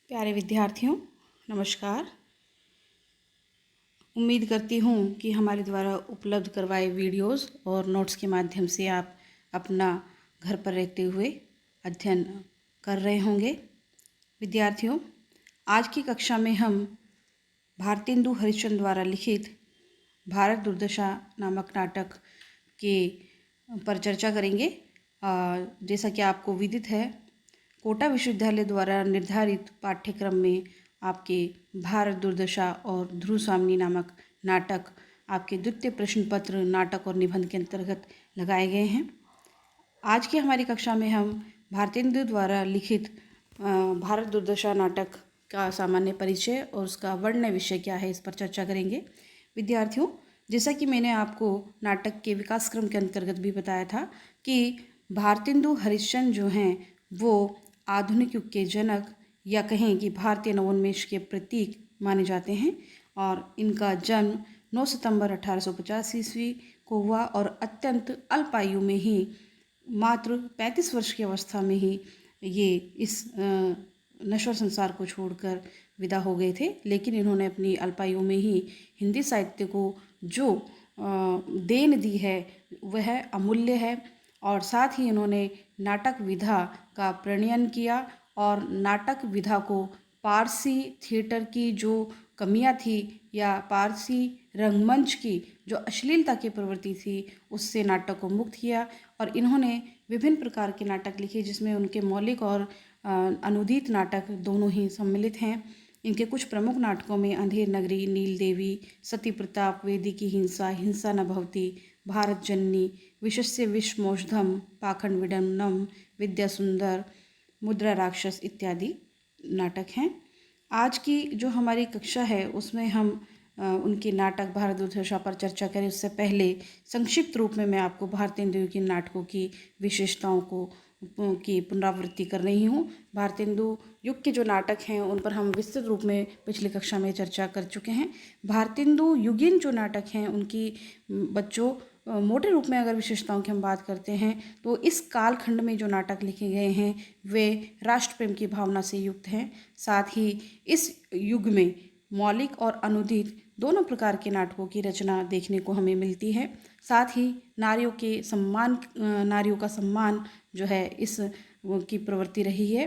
प्यारे विद्यार्थियों, नमस्कार। उम्मीद करती हूँ कि हमारे द्वारा उपलब्ध करवाए वीडियोस और नोट्स के माध्यम से आप अपना घर पर रहते हुए अध्ययन कर रहे होंगे। विद्यार्थियों, आज की कक्षा में हम भारतेंदु हरिश्चंद्र द्वारा लिखित भारत दुर्दशा नामक नाटक के पर चर्चा करेंगे। जैसा कि आपको विदित है, कोटा विश्वविद्यालय द्वारा निर्धारित पाठ्यक्रम में आपके भारत दुर्दशा और ध्रुव स्वामिनी नामक नाटक आपके द्वितीय प्रश्न पत्र नाटक और निबंध के अंतर्गत लगाए गए हैं। आज की हमारी कक्षा में हम भारतेंदु द्वारा लिखित भारत दुर्दशा नाटक का सामान्य परिचय और उसका वर्णन विषय क्या है, इस पर चर्चा करेंगे। विद्यार्थियों, जैसा कि मैंने आपको नाटक के विकास क्रम के अंतर्गत भी बताया था कि भारतेंदु हरिश्चंद्र जो हैं वो आधुनिक युग के जनक या कहें कि भारतीय नवोन्मेष के प्रतीक माने जाते हैं और इनका जन्म 9 सितंबर 1850 ईस्वी को हुआ और अत्यंत अल्प आयु में ही मात्र 35 वर्ष की अवस्था में ही ये इस नश्वर संसार को छोड़कर विदा हो गए थे। लेकिन इन्होंने अपनी अल्पायु में ही हिंदी साहित्य को जो देन दी है वह अमूल्य है और साथ ही इन्होंने नाटक विधा का प्रणयन किया और नाटक विधा को पारसी थिएटर की जो कमियां थी या पारसी रंगमंच की जो अश्लीलता की प्रवृत्ति थी उससे नाटक को मुक्त किया और इन्होंने विभिन्न प्रकार के नाटक लिखे जिसमें उनके मौलिक और अनुदित नाटक दोनों ही सम्मिलित हैं। इनके कुछ प्रमुख नाटकों में अंधेर नगरी, नील देवी, सती प्रताप, वेदी की हिंसा, हिंसा न भवती, भारत जननी, विषस्य विषमोषधम, पाखंड विडम्बनम, विद्या सुंदर, मुद्रा राक्षस इत्यादि नाटक हैं। आज की जो हमारी कक्षा है उसमें हम उनके नाटक भारत दुर्दशा पर चर्चा करें उससे पहले संक्षिप्त रूप में मैं आपको भारतेंदु के नाटकों की विशेषताओं को की पुनरावृत्ति कर रही हूँ। भारतेंदु युग के जो नाटक हैं उन पर हम विस्तृत रूप में पिछली कक्षा में चर्चा कर चुके हैं। भारतेंदु युगीन जो नाटक हैं उनकी बच्चों मोटे रूप में अगर विशेषताओं की हम बात करते हैं तो इस कालखंड में जो नाटक लिखे गए हैं वे राष्ट्र प्रेम की भावना से युक्त हैं। साथ ही इस युग में मौलिक और अनुदित दोनों प्रकार के नाटकों की रचना देखने को हमें मिलती है। साथ ही नारियों का सम्मान जो है इस की प्रवृत्ति रही है।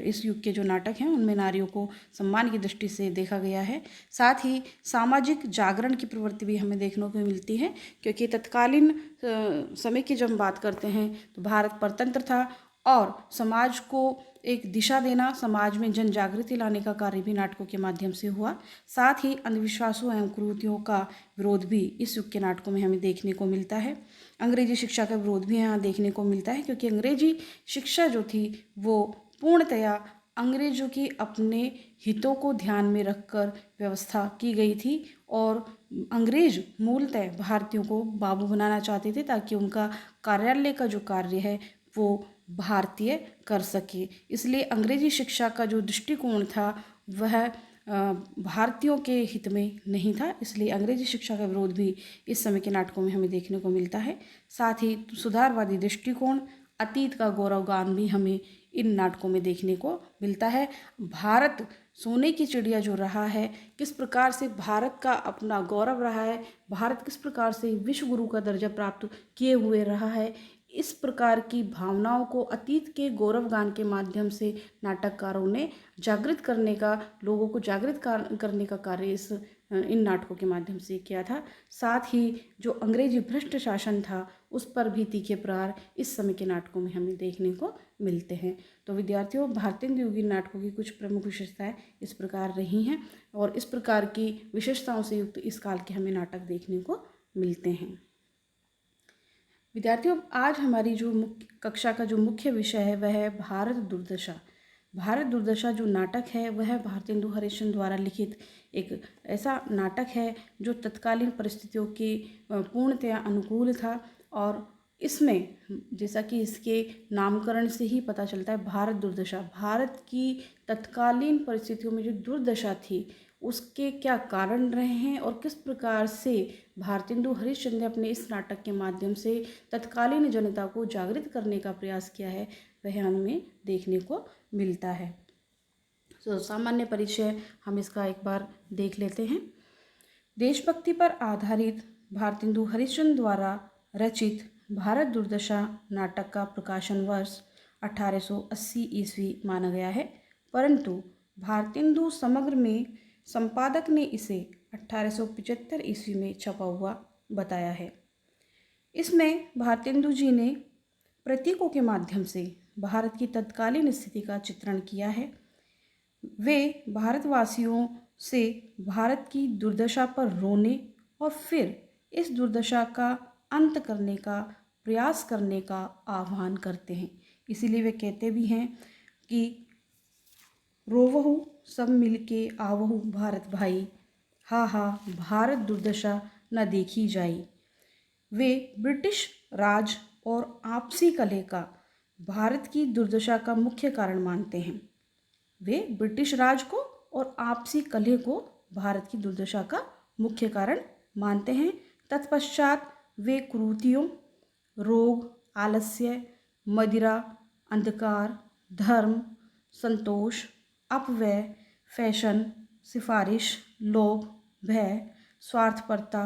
इस युग के जो नाटक हैं उनमें नारियों को सम्मान की दृष्टि से देखा गया है। साथ ही सामाजिक जागरण की प्रवृत्ति भी हमें देखने को मिलती है क्योंकि तत्कालीन समय की जब हम बात करते हैं तो भारत परतंत्र था और समाज को एक दिशा देना, समाज में जन जागृति लाने का कार्य भी नाटकों के माध्यम से हुआ। साथ ही अंधविश्वासों एवं कुरीतियों का विरोध भी इस युग के नाटकों में हमें देखने को मिलता है। अंग्रेजी शिक्षा का विरोध भी यहाँ देखने को मिलता है क्योंकि अंग्रेजी शिक्षा जो थी वो पूर्णतया अंग्रेजों की अपने हितों को ध्यान में रखकर व्यवस्था की गई थी और अंग्रेज मूलतः भारतीयों को बाबू बनाना चाहते थे ताकि उनका कार्यालय का जो कार्य है वो भारतीय कर सके। इसलिए अंग्रेजी शिक्षा का जो दृष्टिकोण था वह भारतीयों के हित में नहीं था, इसलिए अंग्रेजी शिक्षा का विरोध भी इस समय के नाटकों में हमें देखने को मिलता है। साथ ही सुधारवादी दृष्टिकोण, अतीत का गौरवगान भी हमें इन नाटकों में देखने को मिलता है। भारत सोने की चिड़िया जो रहा है, किस प्रकार से भारत का अपना गौरव रहा है, भारत किस प्रकार से विश्व गुरु का दर्जा प्राप्त किए हुए रहा है, इस प्रकार की भावनाओं को अतीत के गौरवगान के माध्यम से नाटककारों ने जागृत करने का, लोगों को जागृत करने का कार्य इन नाटकों के माध्यम से किया था। साथ ही जो अंग्रेजी भ्रष्ट शासन था उस पर भी तीखे प्रहार इस समय के नाटकों में हमें देखने को मिलते हैं। तो विद्यार्थियों, भारतेंदु युगीन नाटकों की कुछ प्रमुख विशेषताएं इस प्रकार रही हैं और इस प्रकार की विशेषताओं से युक्त इस काल के हमें नाटक देखने को मिलते हैं। विद्यार्थियों, आज हमारी जो कक्षा का जो मुख्य विषय है वह है भारत दुर्दशा। भारत दुर्दशा जो नाटक है वह भारतेंदु हरिश्चंद्र द्वारा लिखित एक ऐसा नाटक है जो तत्कालीन परिस्थितियों के पूर्णतया अनुकूल था और इसमें जैसा कि इसके नामकरण से ही पता चलता है, भारत दुर्दशा, भारत की तत्कालीन परिस्थितियों में जो दुर्दशा थी उसके क्या कारण रहे हैं और किस प्रकार से भारतेंदु हरिश्चंद्र ने अपने इस नाटक के माध्यम से तत्कालीन जनता को जागृत करने का प्रयास किया है वह हमें देखने को मिलता है। सामान्य परिचय हम इसका एक बार देख लेते हैं। देशभक्ति पर आधारित भारतेंदु हरिश्चंद्र द्वारा रचित भारत दुर्दशा नाटक का प्रकाशन वर्ष 1880 ईस्वी माना गया है, परंतु भारतेंदु समग्र में संपादक ने इसे 1875 ईस्वी में छपा हुआ बताया है। इसमें भारतेंदु जी ने प्रतीकों के माध्यम से भारत की तत्कालीन स्थिति का चित्रण किया है। वे भारतवासियों से भारत की दुर्दशा पर रोने और फिर इस दुर्दशा का अंत करने का प्रयास करने का आह्वान करते हैं। इसीलिए वे कहते भी हैं कि रोवहु सब मिलके आवहु भारत भाई, हा हा भारत दुर्दशा न देखी जाई। वे ब्रिटिश राज और आपसी कलह का भारत की दुर्दशा का मुख्य कारण मानते हैं। वे ब्रिटिश राज को और आपसी कलह को भारत की दुर्दशा का मुख्य कारण मानते हैं। तत्पश्चात वे कुरीतियों, रोग, आलस्य, मदिरा, अंधकार, धर्म, संतोष, अपव्यय, फैशन, सिफारिश, लोभ, भय, स्वार्थपरता,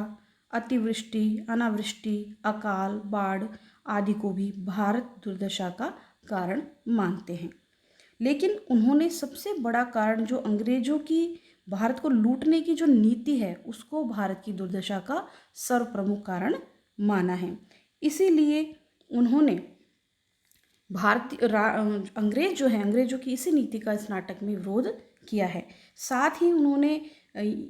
अतिवृष्टि, अनावृष्टि, अकाल, बाढ़ आदि को भी भारत दुर्दशा का कारण मानते हैं। लेकिन उन्होंने सबसे बड़ा कारण जो अंग्रेजों की भारत को लूटने की जो नीति है उसको भारत की दुर्दशा का सर्वप्रमुख कारण माना है। इसीलिए उन्होंने अंग्रेज जो है, अंग्रेजों की इसी नीति का इस नाटक में विरोध किया है। साथ ही उन्होंने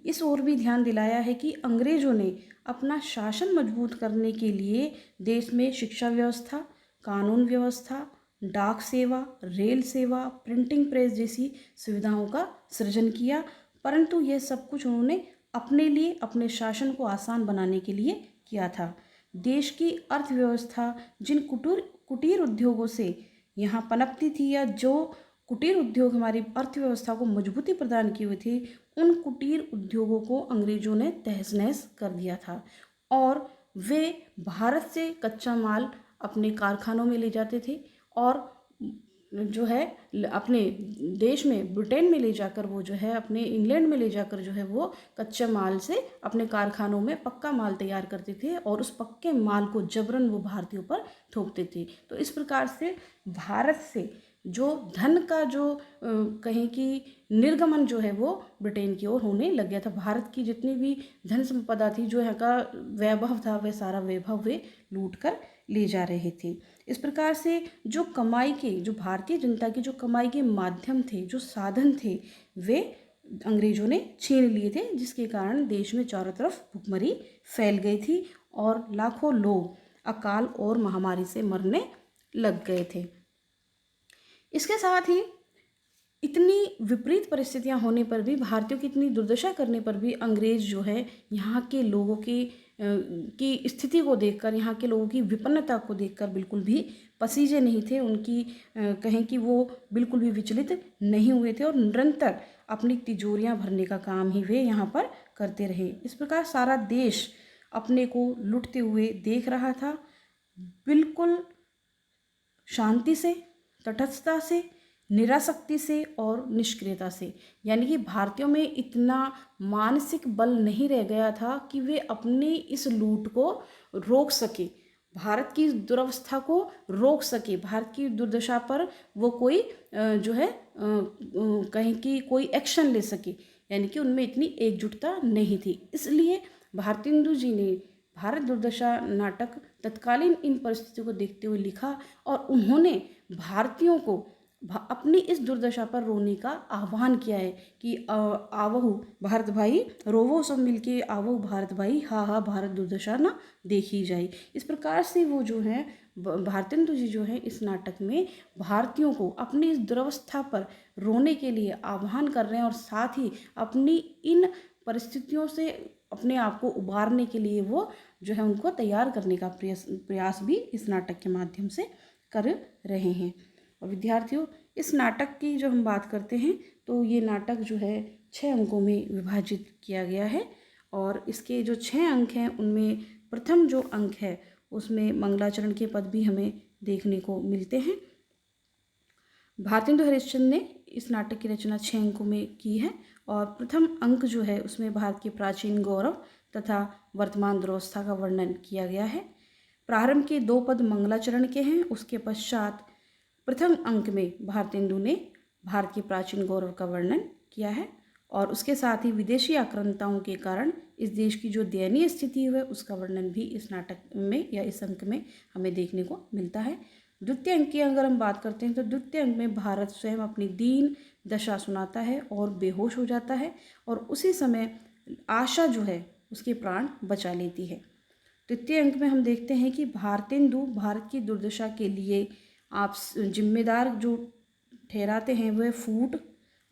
इस ओर भी ध्यान दिलाया है कि अंग्रेजों ने अपना शासन मजबूत करने के लिए देश में शिक्षा व्यवस्था, कानून व्यवस्था, डाक सेवा, रेल सेवा, प्रिंटिंग प्रेस जैसी सुविधाओं का सृजन किया, परंतु यह सब कुछ उन्होंने अपने लिए, अपने शासन को आसान बनाने के लिए किया था। देश की अर्थव्यवस्था जिन कुटीर उद्योगों से यहाँ पनपती थी, या जो कुटीर उद्योग हमारी अर्थव्यवस्था को मजबूती प्रदान किए हुए थे, उन कुटीर उद्योगों को अंग्रेजों ने तहस नहस कर दिया था और वे भारत से कच्चा माल अपने कारखानों में ले जाते थे और जो है अपने देश में, ब्रिटेन में ले जाकर, वो जो है अपने इंग्लैंड में ले जाकर जो है वो कच्चे माल से अपने कारखानों में पक्का माल तैयार करते थे और उस पक्के माल को जबरन वो भारतीयों पर थोपते थे। तो इस प्रकार से भारत से जो धन का जो कहें कि निर्गमन जो है वो ब्रिटेन की ओर होने लग गया था। भारत की जितनी भी धन संपदा थी, जो यहाँ का वैभव था, वह सारा वैभव वे लूट कर ले जा रहे थे। इस प्रकार से जो कमाई के, जो भारतीय जनता की जो कमाई के माध्यम थे, जो साधन थे, वे अंग्रेजों ने छीन लिए थे, जिसके कारण देश में चारों तरफ भुखमरी फैल गई थी और लाखों लोग अकाल और महामारी से मरने लग गए थे। इसके साथ ही इतनी विपरीत परिस्थितियां होने पर भी, भारतीयों की इतनी दुर्दशा करने पर भी अंग्रेज जो है यहाँ के लोगों की स्थिति को देखकर, यहाँ के लोगों की विपन्नता को देखकर बिल्कुल भी पसीजे नहीं थे। उनकी कहें कि वो बिल्कुल भी विचलित नहीं हुए थे और निरंतर अपनी तिजोरियां भरने का काम ही वे यहाँ पर करते रहे। इस प्रकार सारा देश अपने को लुटते हुए देख रहा था, बिल्कुल शांति से, तटस्थता से, निरासक्ति से और निष्क्रियता से। यानी कि भारतीयों में इतना मानसिक बल नहीं रह गया था कि वे अपनी इस लूट को रोक सके, भारत की दुर्वस्था को रोक सके, भारत की दुर्दशा पर वो कोई जो है कहें कि कोई एक्शन ले सके। यानी कि उनमें इतनी एकजुटता नहीं थी। इसलिए भारतेंदु जी ने भारत दुर्दशा नाटक तत्कालीन इन परिस्थितियों को देखते हुए लिखा और उन्होंने भारतीयों को अपनी इस दुर्दशा पर रोने का आह्वान किया है कि आवहु भारत भाई, रोवो सब मिलके आवहु भारत भाई, हा हा भारत दुर्दशा ना देखी जाए। इस प्रकार से वो जो है भारतेंदु जी जो है इस नाटक में भारतीयों को अपनी इस दुर्वस्था पर रोने के लिए आह्वान कर रहे हैं और साथ ही अपनी इन परिस्थितियों से अपने आप को उबारने के लिए वो जो है उनको तैयार करने का प्रयास भी इस नाटक के माध्यम से कर रहे हैं। और विद्यार्थियों, इस नाटक की जो हम बात करते हैं तो ये नाटक जो है 6 अंकों में विभाजित किया गया है और इसके जो 6 अंक हैं उनमें प्रथम जो अंक है उसमें मंगलाचरण के पद भी हमें देखने को मिलते हैं। भारतेंदु हरिश्चंद्र ने इस नाटक की रचना 6 अंकों में की है और प्रथम अंक जो है उसमें भारत के प्राचीन गौरव तथा वर्तमान दुरवस्था का वर्णन किया गया है। प्रारंभ के 2 पद मंगलाचरण के हैं। उसके पश्चात प्रथम अंक में भारतेंदु ने भारत के प्राचीन गौरव का वर्णन किया है और उसके साथ ही विदेशी आक्रांताओं के कारण इस देश की जो दयनीय स्थिति है उसका वर्णन भी इस नाटक में या इस अंक में हमें देखने को मिलता है। द्वितीय अंक की अगर हम बात करते हैं तो द्वितीय अंक में भारत स्वयं अपनी दीन दशा सुनाता है और बेहोश हो जाता है और उसी समय आशा जो है उसके प्राण बचा लेती है। तृतीय अंक में हम देखते हैं कि भारतेंदु भारत की दुर्दशा के लिए आप जिम्मेदार जो ठहराते हैं वह फूट,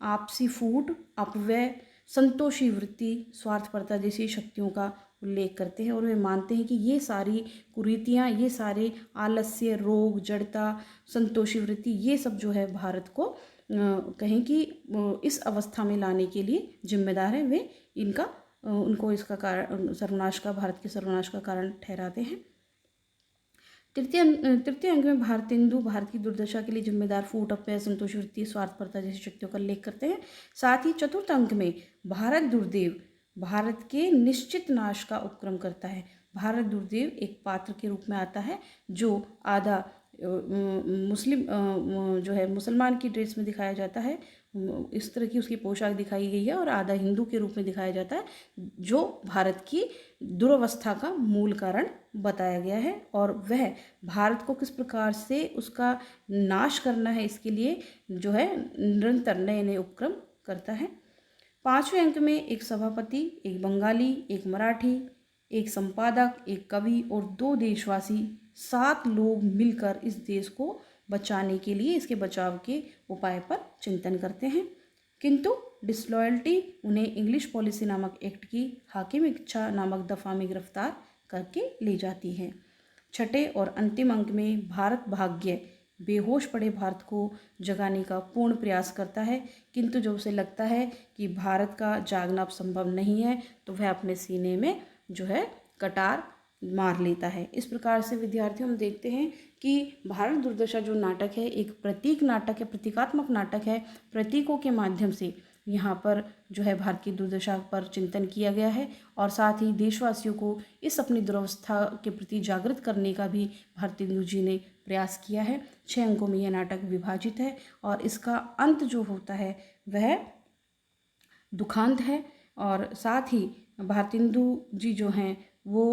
आपसी फूट, अपव्यय, संतोषी वृत्ति, स्वार्थपरता जैसी शक्तियों का उल्लेख करते हैं और वे मानते हैं कि ये सारी कुरीतियाँ, ये सारे आलस्य, रोग, जड़ता, संतोषी वृत्ति, ये सब जो है भारत को कहें कि इस अवस्था में लाने के लिए जिम्मेदार हैं। वे इनका उनको इसका कारण सर्वनाश का, भारत के सर्वनाश का कारण ठहराते हैं। तृतीय अंक में भारतेंदु भारत की दुर्दशा के लिए जिम्मेदार फूट, अपव्यय, संतोषी वृत्ति, स्वार्थपरता जैसी शक्तियों का उल्लेख करते हैं। साथ ही चतुर्थ अंक में भारत दुर्देव भारत के निश्चित नाश का उपक्रम करता है। भारत दुर्देव एक पात्र के रूप में आता है जो आधा मुस्लिम जो है मुसलमान की ड्रेस में दिखाया जाता है, इस तरह की उसकी पोशाक दिखाई गई है और आधा हिंदू के रूप में दिखाया जाता है जो भारत की दुर्वस्था का मूल कारण बताया गया है और वह भारत को किस प्रकार से उसका नाश करना है इसके लिए जो है निरंतर नए नए उपक्रम करता है। 5वें अंक में एक सभापति, एक बंगाली, एक मराठी, एक संपादक, एक कवि और 2 देशवासी 7 लोग मिलकर इस देश को बचाने के लिए इसके बचाव के उपाय पर चिंतन करते हैं, किंतु डिसलॉयल्टी उन्हें इंग्लिश पॉलिसी नामक एक्ट की हाकिम इच्छा नामक दफ़ा में गिरफ्तार करके ले जाती है। छठे और अंतिम अंक में भारत भाग्य बेहोश पड़े भारत को जगाने का पूर्ण प्रयास करता है, किंतु जब उसे लगता है कि भारत का जागना अब संभव नहीं है तो वह अपने सीने में जो है कटार मार लेता है। इस प्रकार से विद्यार्थियों हम देखते हैं कि भारत दुर्दशा जो नाटक है एक प्रतीक नाटक है, प्रतीकात्मक नाटक है। प्रतीकों के माध्यम से यहाँ पर जो है भारत की दुर्दशा पर चिंतन किया गया है और साथ ही देशवासियों को इस अपनी दुर्वस्था के प्रति जागृत करने का भी भारतेंदु जी ने प्रयास किया है। 6 अंकों में यह नाटक विभाजित है और इसका अंत जो होता है वह दुखांत है और साथ ही भारतेंदु जी जो हैं वो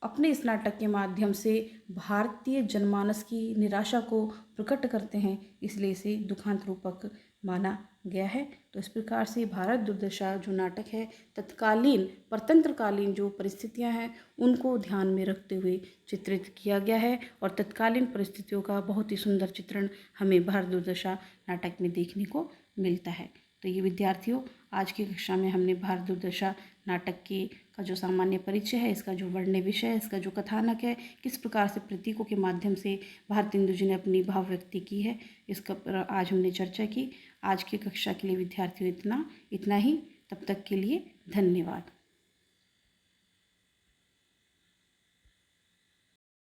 अपने इस नाटक के माध्यम से भारतीय जनमानस की निराशा को प्रकट करते हैं, इसलिए इसे दुखांत रूपक माना गया है। तो इस प्रकार से भारत दुर्दशा जो नाटक है तत्कालीन परतंत्रकालीन जो परिस्थितियां हैं उनको ध्यान में रखते हुए चित्रित किया गया है और तत्कालीन परिस्थितियों का बहुत ही सुंदर चित्रण हमें भारत दुर्दशा नाटक में देखने को मिलता है। तो ये विद्यार्थियों आज की कक्षा में हमने भारत दुर्दशा नाटक के का जो सामान्य परिचय है, इसका जो वर्ण्य विषय है, इसका जो कथानक है, किस प्रकार से प्रतीकों के माध्यम से भारतेंदु जी ने अपनी भाव व्यक्ति की है, इसका पर आज हमने चर्चा की। आज की कक्षा के लिए विद्यार्थियों इतना ही। तब तक के लिए धन्यवाद।